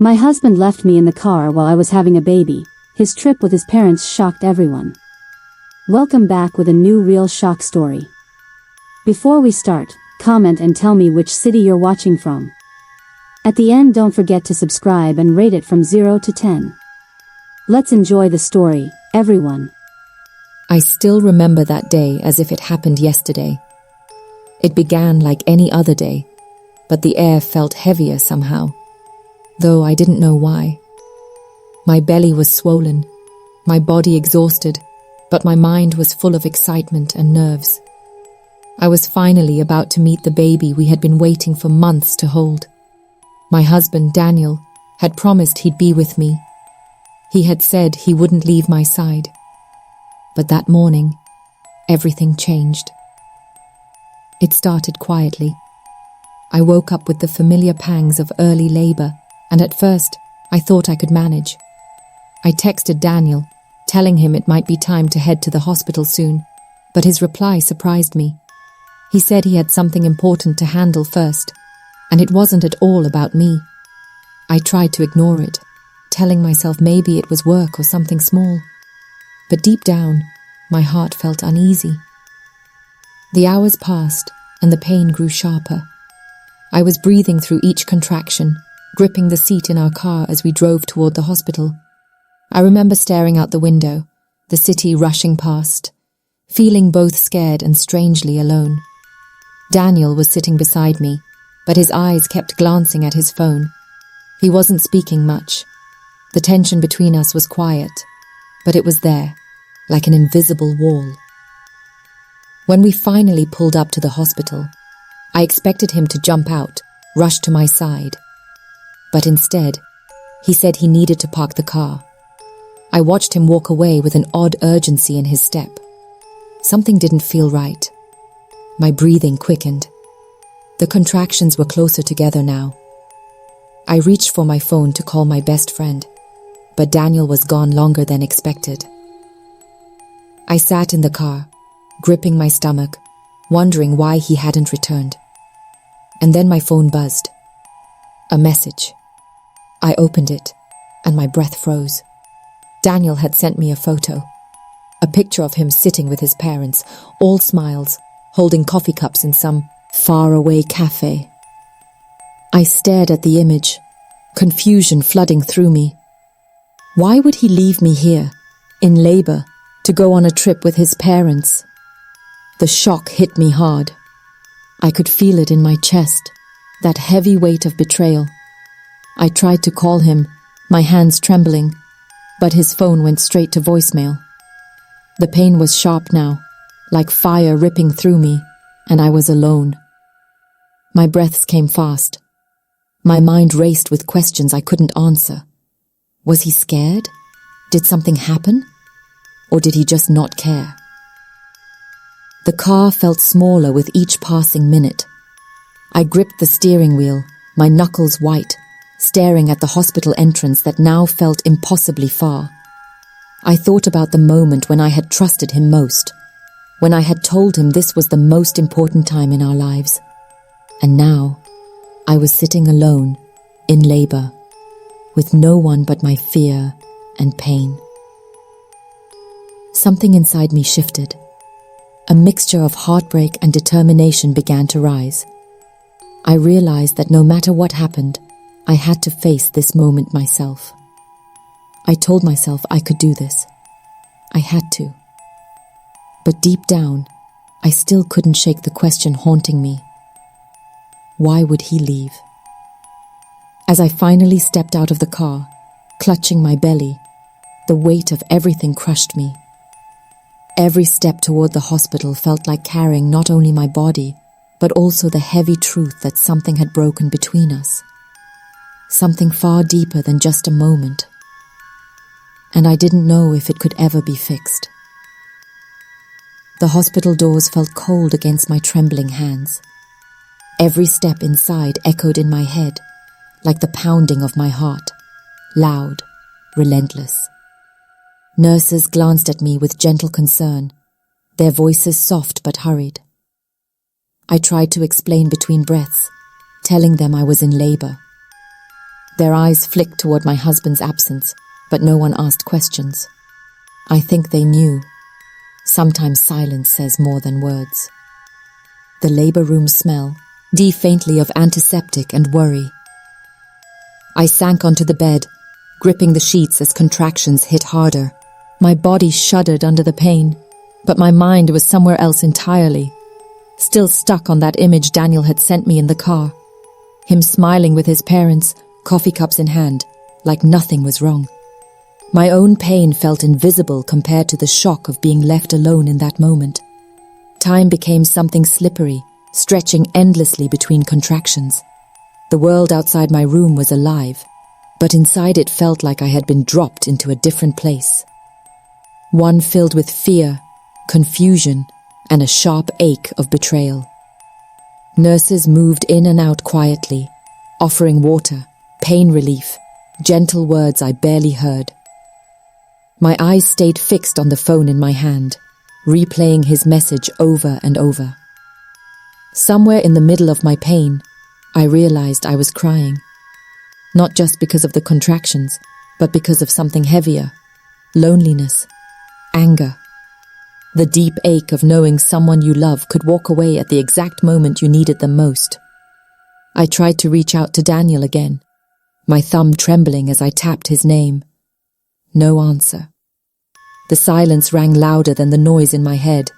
My husband left me in the car while I was having a baby. His trip with his parents shocked everyone. Welcome back with a new real shock story. Before we start, comment and tell me which city you're watching from. At the end, don't forget to subscribe and rate it from 0 to 10. Let's enjoy the story, everyone. I still remember that day as if it happened yesterday. It began like any other day, but the air felt heavier somehow, though I didn't know why. My belly was swollen, my body exhausted, but my mind was full of excitement and nerves. I was finally about to meet the baby we had been waiting for months to hold. My husband, Daniel, had promised he'd be with me. He had said he wouldn't leave my side. But that morning, everything changed. It started quietly. I woke up with the familiar pangs of early labor, and at first, I thought I could manage. I texted Daniel, telling him it might be time to head to the hospital soon, but his reply surprised me. He said he had something important to handle first, and it wasn't at all about me. I tried to ignore it, telling myself maybe it was work or something small. But deep down, my heart felt uneasy. The hours passed, and the pain grew sharper. I was breathing through each contraction, gripping the seat in our car as we drove toward the hospital. I remember staring out the window, the city rushing past, feeling both scared and strangely alone. Daniel was sitting beside me, but his eyes kept glancing at his phone. He wasn't speaking much. The tension between us was quiet, but it was there, like an invisible wall. When we finally pulled up to the hospital, I expected him to jump out, rush to my side. But instead, he said he needed to park the car. I watched him walk away with an odd urgency in his step. Something didn't feel right. My breathing quickened. The contractions were closer together now. I reached for my phone to call my best friend, but Daniel was gone longer than expected. I sat in the car, gripping my stomach, wondering why he hadn't returned. And then my phone buzzed. A message. I opened it, and my breath froze. Daniel had sent me a photo. A picture of him sitting with his parents, all smiles, holding coffee cups in some faraway cafe. I stared at the image, confusion flooding through me. Why would he leave me here, in labor, to go on a trip with his parents? The shock hit me hard. I could feel it in my chest, that heavy weight of betrayal. I tried to call him, my hands trembling, but his phone went straight to voicemail. The pain was sharp now, like fire ripping through me, and I was alone. My breaths came fast. My mind raced with questions I couldn't answer. Was he scared? Did something happen? Or did he just not care? The car felt smaller with each passing minute. I gripped the steering wheel, my knuckles white, staring at the hospital entrance that now felt impossibly far. I thought about the moment when I had trusted him most, when I had told him this was the most important time in our lives. And now, I was sitting alone, in labor, with no one but my fear and pain. Something inside me shifted. A mixture of heartbreak and determination began to rise. I realized that no matter what happened, I had to face this moment myself. I told myself I could do this. I had to. But deep down, I still couldn't shake the question haunting me. Why would he leave? As I finally stepped out of the car, clutching my belly, the weight of everything crushed me. Every step toward the hospital felt like carrying not only my body, but also the heavy truth that something had broken between us. Something far deeper than just a moment. And I didn't know if it could ever be fixed. The hospital doors felt cold against my trembling hands. Every step inside echoed in my head, like the pounding of my heart, loud, relentless. Nurses glanced at me with gentle concern, their voices soft but hurried. I tried to explain between breaths, telling them I was in labor. Their eyes flicked toward my husband's absence, but no one asked questions. I think they knew. Sometimes silence says more than words. The labor room smell, faintly of antiseptic and worry. I sank onto the bed, gripping the sheets as contractions hit harder. My body shuddered under the pain, but my mind was somewhere else entirely, still stuck on that image Daniel had sent me in the car. Him smiling with his parents, coffee cups in hand, like nothing was wrong. My own pain felt invisible compared to the shock of being left alone in that moment. Time became something slippery, stretching endlessly between contractions. The world outside my room was alive, but inside it felt like I had been dropped into a different place. One filled with fear, confusion, and a sharp ache of betrayal. Nurses moved in and out quietly, offering water, pain relief, gentle words I barely heard. My eyes stayed fixed on the phone in my hand, replaying his message over and over. Somewhere in the middle of my pain, I realized I was crying. Not just because of the contractions, but because of something heavier. Loneliness. Anger. The deep ache of knowing someone you love could walk away at the exact moment you needed them most. I tried to reach out to Daniel again, my thumb trembling as I tapped his name. No answer. The silence rang louder than the noise in my head.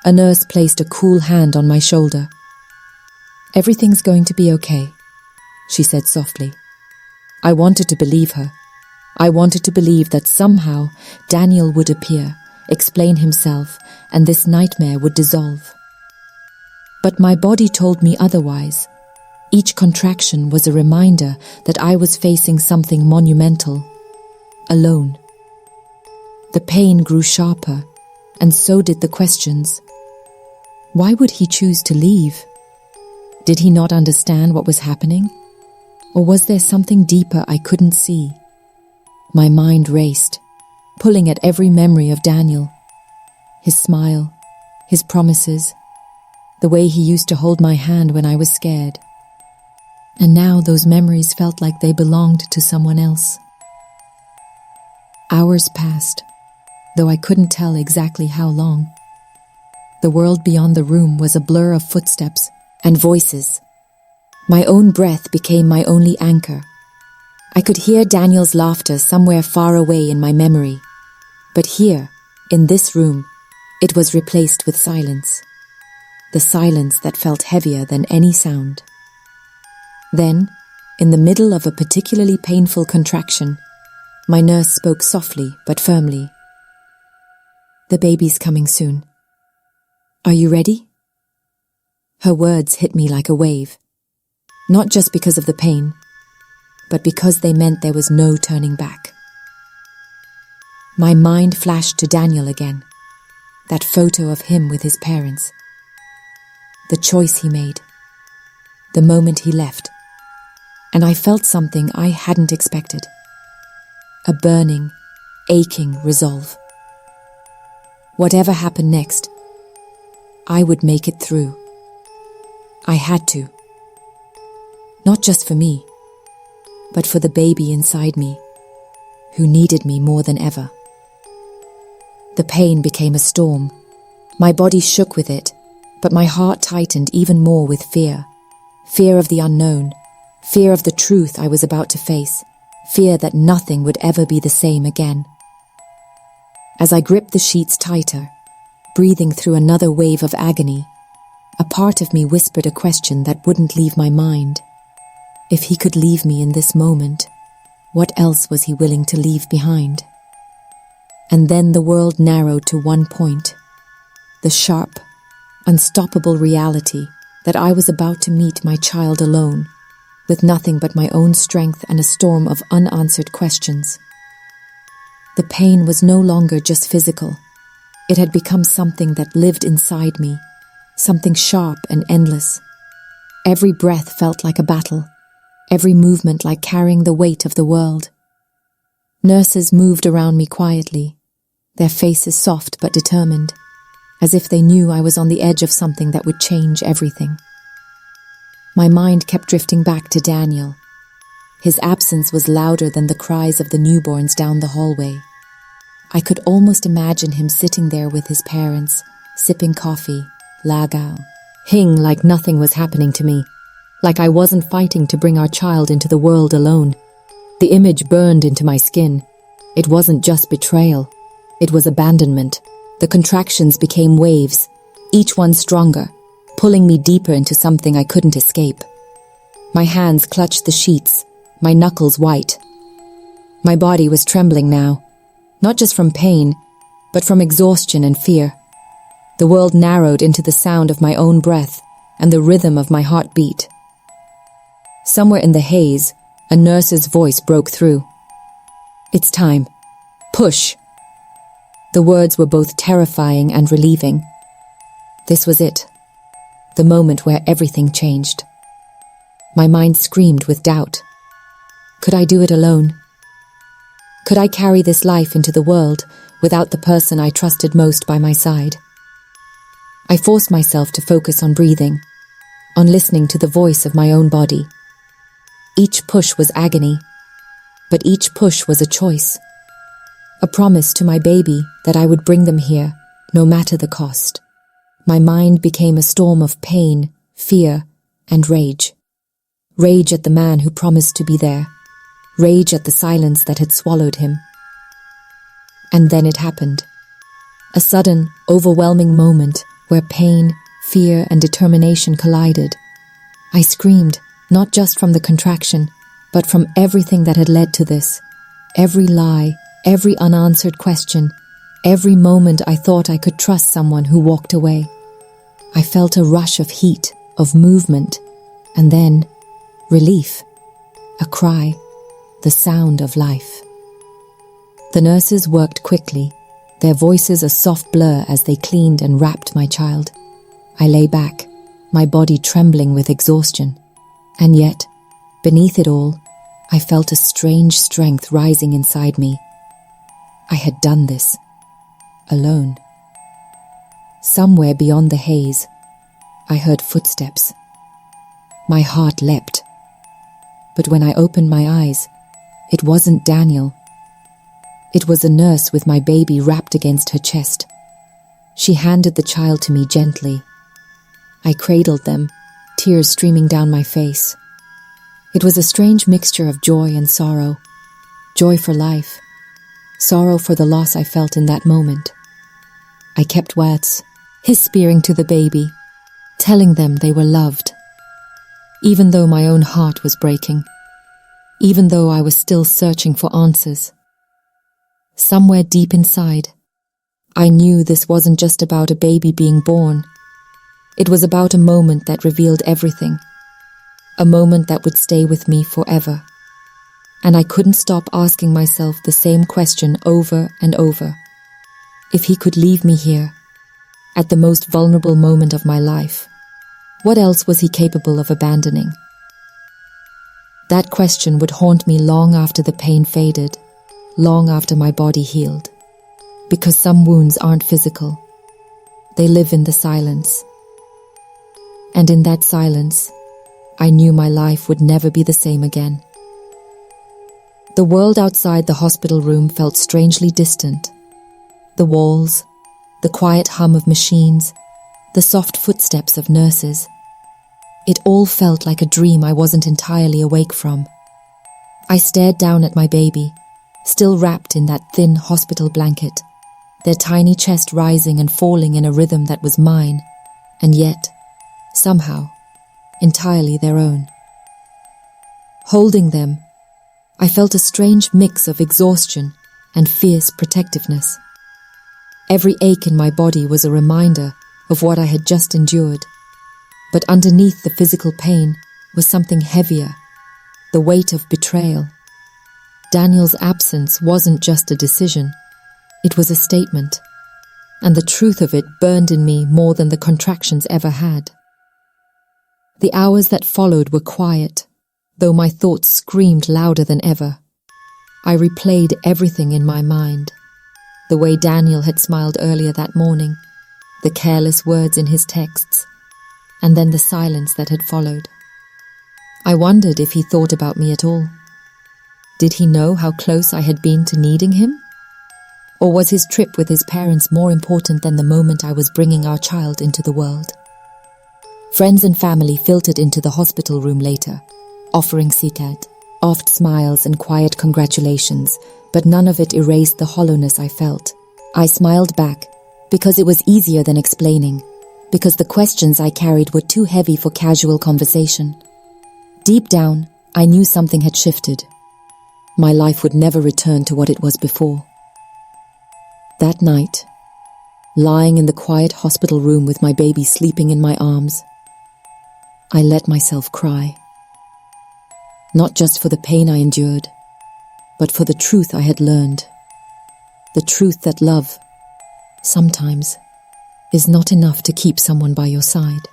A nurse placed a cool hand on my shoulder. "Everything's going to be okay," she said softly. I wanted to believe her. I wanted to believe that somehow Daniel would appear, explain himself, and this nightmare would dissolve. But my body told me otherwise. Each contraction was a reminder that I was facing something monumental. Alone. The pain grew sharper, and so did the questions. Why would he choose to leave? Did he not understand what was happening? Or was there something deeper I couldn't see? My mind raced, pulling at every memory of Daniel. His smile, his promises, the way he used to hold my hand when I was scared. And now those memories felt like they belonged to someone else. Hours passed, though I couldn't tell exactly how long. The world beyond the room was a blur of footsteps and voices. My own breath became my only anchor. I could hear Daniel's laughter somewhere far away in my memory. But here, in this room, it was replaced with silence. The silence that felt heavier than any sound. Then, in the middle of a particularly painful contraction, my nurse spoke softly but firmly. "The baby's coming soon. Are you ready?" Her words hit me like a wave, not just because of the pain, but because they meant there was no turning back. My mind flashed to Daniel again, that photo of him with his parents, the choice he made, the moment he left, and I felt something I hadn't expected. A burning, aching resolve. Whatever happened next, I would make it through. I had to. Not just for me, but for the baby inside me, who needed me more than ever. The pain became a storm. My body shook with it, but my heart tightened even more with fear. Fear of the unknown, fear of the truth I was about to face, fear that nothing would ever be the same again. As I gripped the sheets tighter, breathing through another wave of agony, a part of me whispered a question that wouldn't leave my mind. If he could leave me in this moment, what else was he willing to leave behind? And then the world narrowed to one point. The sharp, unstoppable reality that I was about to meet my child alone, with nothing but my own strength and a storm of unanswered questions. The pain was no longer just physical. It had become something that lived inside me, something sharp and endless. Every breath felt like a battle, every movement like carrying the weight of the world. Nurses moved around me quietly, their faces soft but determined, as if they knew I was on the edge of something that would change everything. My mind kept drifting back to Daniel, His absence was louder than the cries of the newborns down the hallway. I could almost imagine him sitting there with his parents, sipping coffee, lagao, hing like nothing was happening to me, like I wasn't fighting to bring our child into the world alone. The image burned into my skin. It wasn't just betrayal. It was abandonment. The contractions became waves, each one stronger, pulling me deeper into something I couldn't escape. My hands clutched the sheets, my knuckles white. My body was trembling now, not just from pain, but from exhaustion and fear. The world narrowed into the sound of my own breath and the rhythm of my heartbeat. Somewhere in the haze, a nurse's voice broke through. "It's time. Push." The words were both terrifying and relieving. This was it, the moment where everything changed. My mind screamed with doubt. Could I do it alone? Could I carry this life into the world without the person I trusted most by my side? I forced myself to focus on breathing, on listening to the voice of my own body. Each push was agony, but each push was a choice. A promise to my baby that I would bring them here, no matter the cost. My mind became a storm of pain, fear, and rage. Rage at the man who promised to be there. Rage at the silence that had swallowed him. And then it happened. A sudden, overwhelming moment where pain, fear, and determination collided. I screamed, not just from the contraction, but from everything that had led to this. Every lie, every unanswered question, every moment I thought I could trust someone who walked away. I felt a rush of heat, of movement, and then relief, a cry, the sound of life. The nurses worked quickly, their voices a soft blur as they cleaned and wrapped my child. I lay back, my body trembling with exhaustion. And yet, beneath it all, I felt a strange strength rising inside me. I had done this, alone. Somewhere beyond the haze, I heard footsteps. My heart leapt. But when I opened my eyes, it wasn't Daniel. It was a nurse with my baby wrapped against her chest. She handed the child to me gently. I cradled them, tears streaming down my face. It was a strange mixture of joy and sorrow. Joy for life. Sorrow for the loss I felt in that moment. I kept words, whispering to the baby, telling them they were loved. Even though my own heart was breaking. Even though I was still searching for answers. Somewhere deep inside, I knew this wasn't just about a baby being born. It was about a moment that revealed everything. A moment that would stay with me forever. And I couldn't stop asking myself the same question over and over. If he could leave me here, at the most vulnerable moment of my life, what else was he capable of abandoning? That question would haunt me long after the pain faded, long after my body healed. Because some wounds aren't physical. They live in the silence. And in that silence, I knew my life would never be the same again. The world outside the hospital room felt strangely distant. The walls, the quiet hum of machines, the soft footsteps of nurses. It all felt like a dream I wasn't entirely awake from. I stared down at my baby, still wrapped in that thin hospital blanket, their tiny chest rising and falling in a rhythm that was mine, and yet, somehow, entirely their own. Holding them, I felt a strange mix of exhaustion and fierce protectiveness. Every ache in my body was a reminder of what I had just endured. But underneath the physical pain was something heavier, the weight of betrayal. Daniel's absence wasn't just a decision, it was a statement, and the truth of it burned in me more than the contractions ever had. The hours that followed were quiet, though my thoughts screamed louder than ever. I replayed everything in my mind, the way Daniel had smiled earlier that morning, the careless words in his texts, and then the silence that had followed. I wondered if he thought about me at all, Did he know how close I had been to needing him? Or was his trip with his parents more important than the moment I was bringing our child into the world? Friends and family filtered into the hospital room later, offering sitat, oft smiles and quiet congratulations, but none of it erased the hollowness I felt. I smiled back, because it was easier than explaining, because the questions I carried were too heavy for casual conversation. Deep down, I knew something had shifted. My life would never return to what it was before. That night, lying in the quiet hospital room with my baby sleeping in my arms, I let myself cry. Not just for the pain I endured, but for the truth I had learned. The truth that love, sometimes, is not enough to keep someone by your side.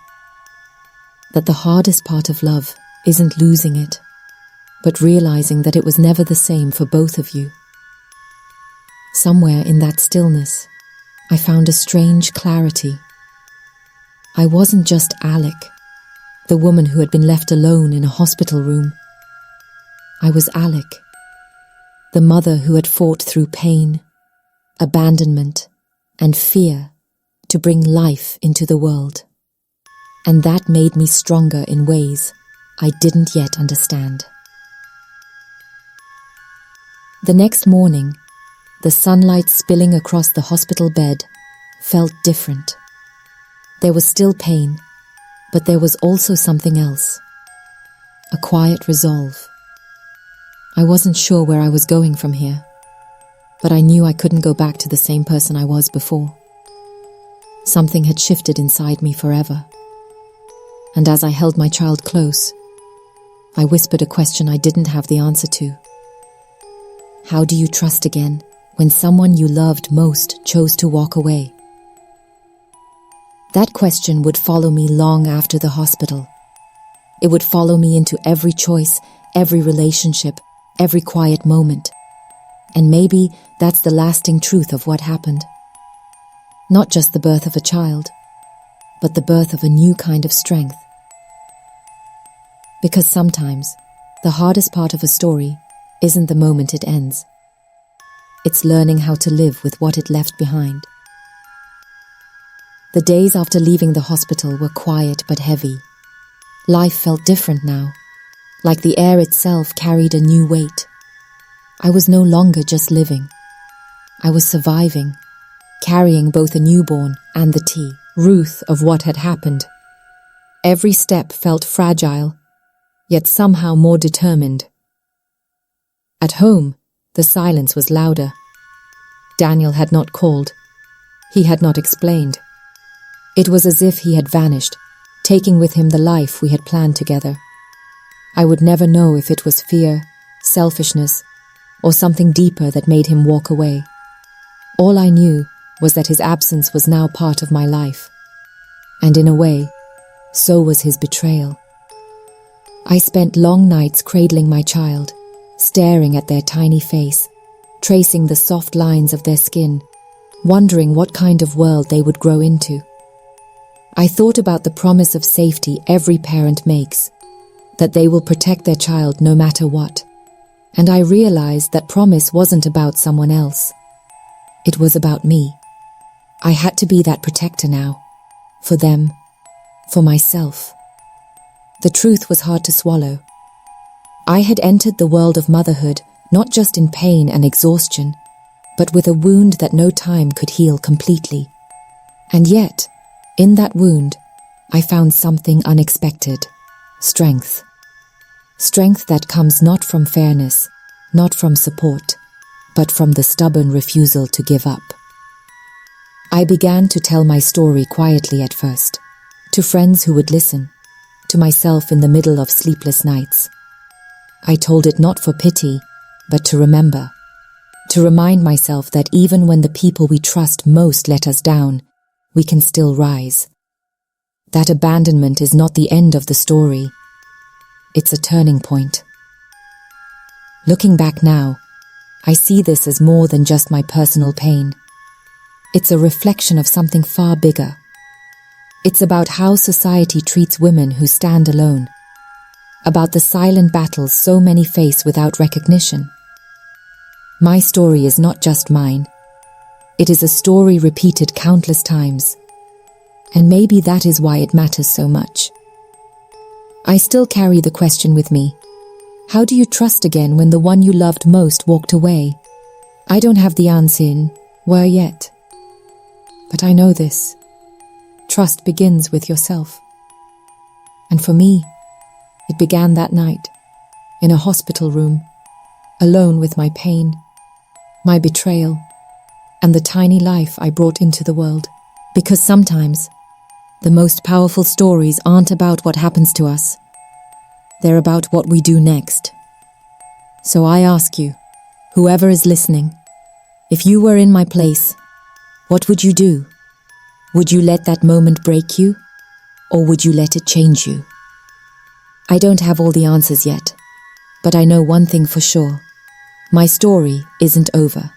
That the hardest part of love isn't losing it, but realizing that it was never the same for both of you. Somewhere in that stillness, I found a strange clarity. I wasn't just Alec, the woman who had been left alone in a hospital room. I was Alec, the mother who had fought through pain, abandonment, and fear to bring life into the world. And that made me stronger in ways I didn't yet understand. The next morning, the sunlight spilling across the hospital bed felt different. There was still pain, but there was also something else. A quiet resolve. I wasn't sure where I was going from here, but I knew I couldn't go back to the same person I was before. Something had shifted inside me forever. And as I held my child close, I whispered a question I didn't have the answer to. How do you trust again when someone you loved most chose to walk away? That question would follow me long after the hospital. It would follow me into every choice, every relationship, every quiet moment. And maybe that's the lasting truth of what happened. Not just the birth of a child, but the birth of a new kind of strength. Because sometimes, the hardest part of a story isn't the moment it ends. It's learning how to live with what it left behind. The days after leaving the hospital were quiet but heavy. Life felt different now, like the air itself carried a new weight. I was no longer just living. I was surviving, carrying both a newborn and the truth of what had happened. Every step felt fragile, yet somehow more determined. At home, the silence was louder. Daniel had not called. He had not explained. It was as if he had vanished, taking with him the life we had planned together. I would never know if it was fear, selfishness, or something deeper that made him walk away. All I knew was that his absence was now part of my life. And in a way, so was his betrayal. I spent long nights cradling my child, staring at their tiny face, tracing the soft lines of their skin, wondering what kind of world they would grow into. I thought about the promise of safety every parent makes, that they will protect their child no matter what. And I realized that promise wasn't about someone else. It was about me. I had to be that protector now, for them, for myself. The truth was hard to swallow. I had entered the world of motherhood not just in pain and exhaustion, but with a wound that no time could heal completely. And yet, in that wound, I found something unexpected: strength. Strength that comes not from fairness, not from support, but from the stubborn refusal to give up. I began to tell my story quietly at first, to friends who would listen, to myself in the middle of sleepless nights. I told it not for pity, but to remember, to remind myself that even when the people we trust most let us down, we can still rise. That abandonment is not the end of the story. It's a turning point. Looking back now, I see this as more than just my personal pain. It's a reflection of something far bigger. It's about how society treats women who stand alone, about the silent battles so many face without recognition, My story is not just mine. It is a story repeated countless times. And maybe that is why it matters so much. I still carry the question with me. How do you trust again when the one you loved most walked away? I don't have the answer in where yet. But I know this. Trust begins with yourself. And for me, it began that night, in a hospital room, alone with my pain, my betrayal, and the tiny life I brought into the world. Because sometimes, the most powerful stories aren't about what happens to us. They're about what we do next. So I ask you, whoever is listening, if you were in my place, what would you do? Would you let that moment break you? Or would you let it change you? I don't have all the answers yet, but I know one thing for sure. My story isn't over.